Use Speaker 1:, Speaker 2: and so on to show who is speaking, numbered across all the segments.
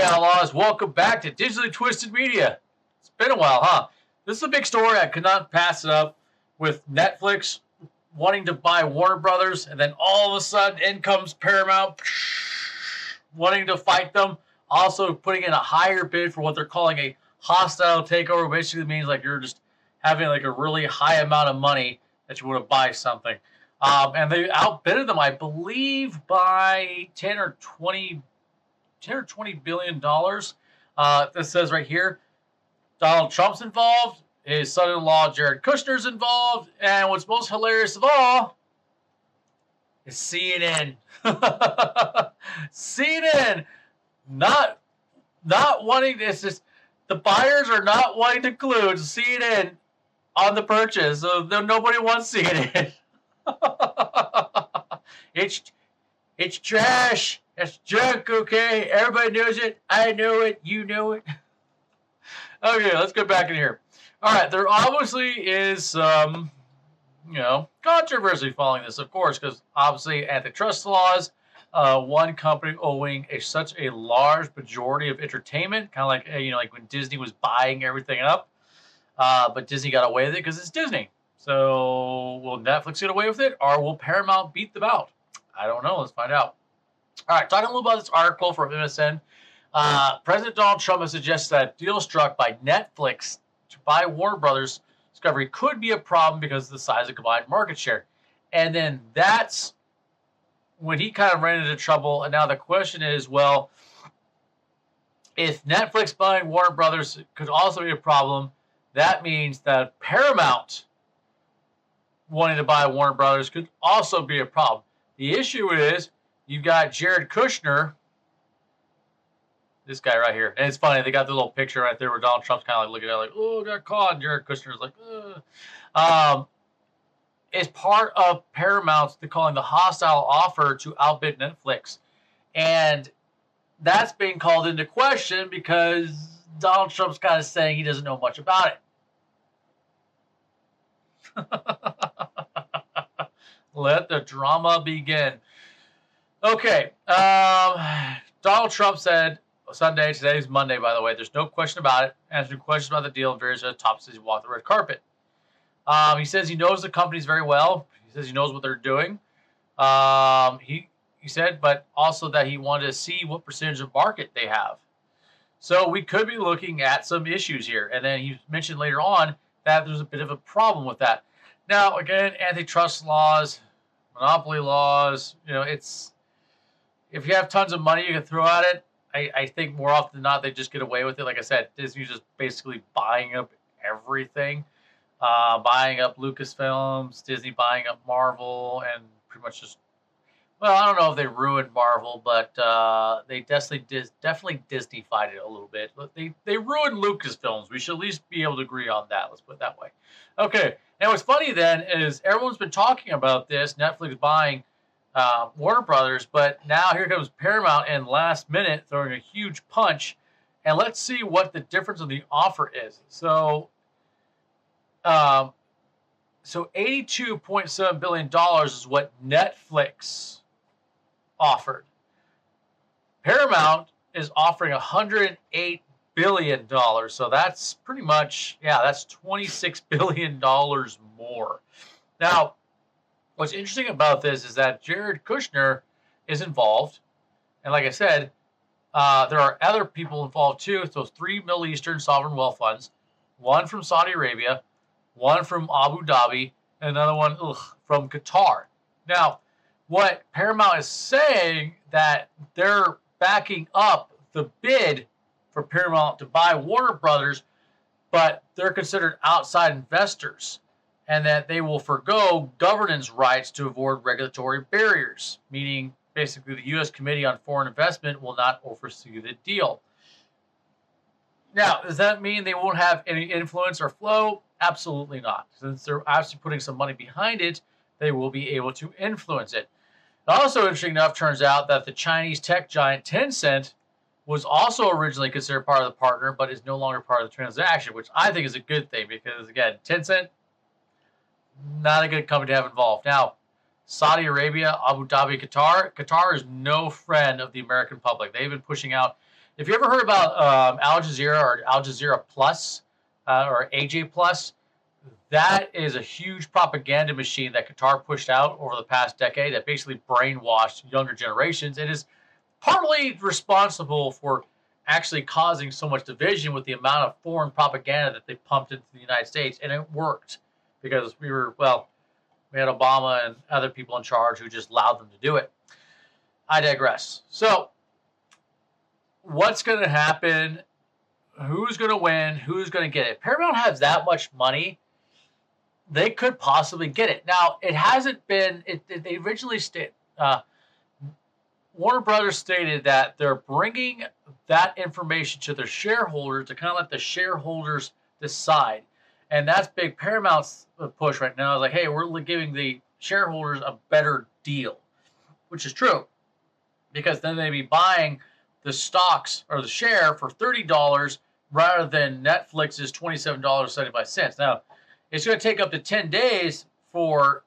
Speaker 1: Outlaws, welcome back to Digitally Twisted Media. It's been a while, huh? This is a big story. I could not pass it up with Netflix wanting to buy Warner Brothers, and then all of a sudden in comes Paramount wanting to fight them, also putting in a higher bid for what they're calling a hostile takeover. Basically means like you're just having like a really high amount of money that you want to buy something. And they outbidded them, I believe, by 10 or 20 billion dollars. This says right here, Donald Trump's involved, his son-in-law Jared Kushner's involved, and what's most hilarious of all is CNN. CNN not wanting this. Just the buyers are not wanting to include CNN on the purchase, so nobody wants CNN. It's trash. It's junk, okay? Everybody knows it. I know it. You know it. Okay, let's get back in here. All right, there obviously is some, controversy following this, of course, because obviously antitrust laws, one company owing such a large majority of entertainment, kind of like, like when Disney was buying everything up, but Disney got away with it because it's Disney. So will Netflix get away with it, or will Paramount beat them out? I don't know. Let's find out. All right, talking a little about this article from MSN. President Donald Trump has suggested that a deal struck by Netflix to buy Warner Brothers Discovery could be a problem because of the size of combined market share. And then that's when he kind of ran into trouble. And now the question is, well, if Netflix buying Warner Brothers could also be a problem, that means that Paramount wanting to buy Warner Brothers could also be a problem. The issue is you've got Jared Kushner, this guy right here. And it's funny, they got the little picture right there where Donald Trump's kind of like looking at it like, oh, got caught. And Jared Kushner's like, is part of Paramount's, they're calling the hostile offer to outbid Netflix. And that's being called into question because Donald Trump's kind of saying he doesn't know much about it. Let the drama begin. Okay. Donald Trump said Sunday, today's Monday, by the way, there's no question about it, answering questions about the deal and various other topics as he walked the red carpet. He says he knows the companies very well. He says he knows what they're doing. He said, but also that he wanted to see what percentage of market they have. So we could be looking at some issues here. And then he mentioned later on that there's a bit of a problem with that. Now, again, antitrust laws, monopoly laws, it's, if you have tons of money you can throw at it, I think more often than not they just get away with it. Like I said, Disney's just basically buying up everything, buying up Lucasfilms, Disney buying up Marvel, and pretty much just, well, I don't know if they ruined Marvel, but they definitely Disney-fied it a little bit. But they ruined Lucasfilms. We should at least be able to agree on that. Let's put it that way. Okay. And what's funny then is everyone's been talking about this, Netflix buying Warner Brothers, but now here comes Paramount in last minute throwing a huge punch. And let's see what the difference of the offer is. So $82.7 billion is what Netflix offered. Paramount is offering $108 billion. So that's pretty much, that's $26 billion more. Now, what's interesting about this is that Jared Kushner is involved. And like I said, there are other people involved too. So 3 Middle Eastern sovereign wealth funds, one from Saudi Arabia, one from Abu Dhabi, and another one from Qatar. Now, what Paramount is saying that they're backing up the bid for Paramount to buy Warner Brothers, but they're considered outside investors, and that they will forgo governance rights to avoid regulatory barriers, meaning basically the U.S. Committee on Foreign Investment will not oversee the deal. Now, does that mean they won't have any influence or flow? Absolutely not. Since they're actually putting some money behind it, they will be able to influence it. Also, interesting enough, turns out that the Chinese tech giant Tencent was also originally considered part of the partner, but is no longer part of the transaction, which I think is a good thing because, again, Tencent, not a good company to have involved. Now, Saudi Arabia, Abu Dhabi, Qatar is no friend of the American public. They've been pushing out If you ever heard about Al Jazeera or Al Jazeera Plus or AJ Plus, that is a huge propaganda machine that Qatar pushed out over the past decade that basically brainwashed younger generations. It is partly responsible for actually causing so much division with the amount of foreign propaganda that they pumped into the United States, and it worked because we had Obama and other people in charge who just allowed them to do it. I digress. So, what's going to happen? Who's going to win? Who's going to get it? Paramount has that much money. They could possibly get it. Now, it hasn't been. They originally Warner Brothers stated that they're bringing that information to their shareholders to kind of let the shareholders decide. And that's big. Paramount's push right now is like, hey, we're giving the shareholders a better deal, which is true, because then they'd be buying the stocks or the share for $30 rather than Netflix's $27.75. Now, it's going to take up to 10 days for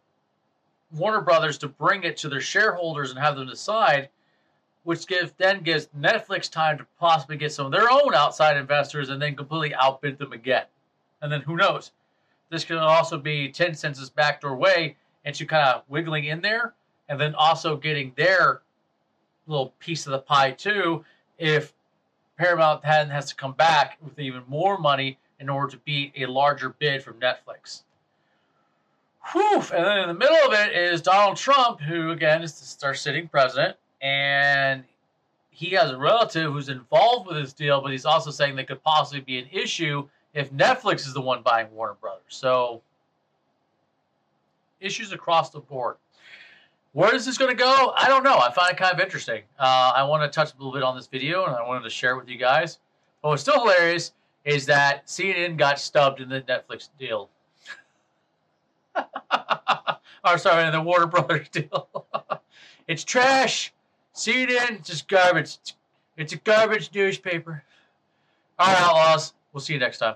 Speaker 1: Warner Brothers to bring it to their shareholders and have them decide, which then gives Netflix time to possibly get some of their own outside investors and then completely outbid them again. And then who knows? This could also be Tencent's backdoor way into kind of wiggling in there and then also getting their little piece of the pie too if Paramount has to come back with even more money in order to beat a larger bid from Netflix. Whew. And then in the middle of it is Donald Trump, who again is our sitting president, and he has a relative who's involved with this deal, but he's also saying there could possibly be an issue if Netflix is the one buying Warner Brothers. So, issues across the board. Where is this going to go? I don't know. I find it kind of interesting. I want to touch a little bit on this video, and I wanted to share it with you guys. But what's still hilarious is that CNN got stubbed in the Netflix deal. Or sorry, in the Warner Brothers deal. It's trash. CNN, it's just garbage. It's a garbage newspaper. All right, Outlaws. We'll see you next time.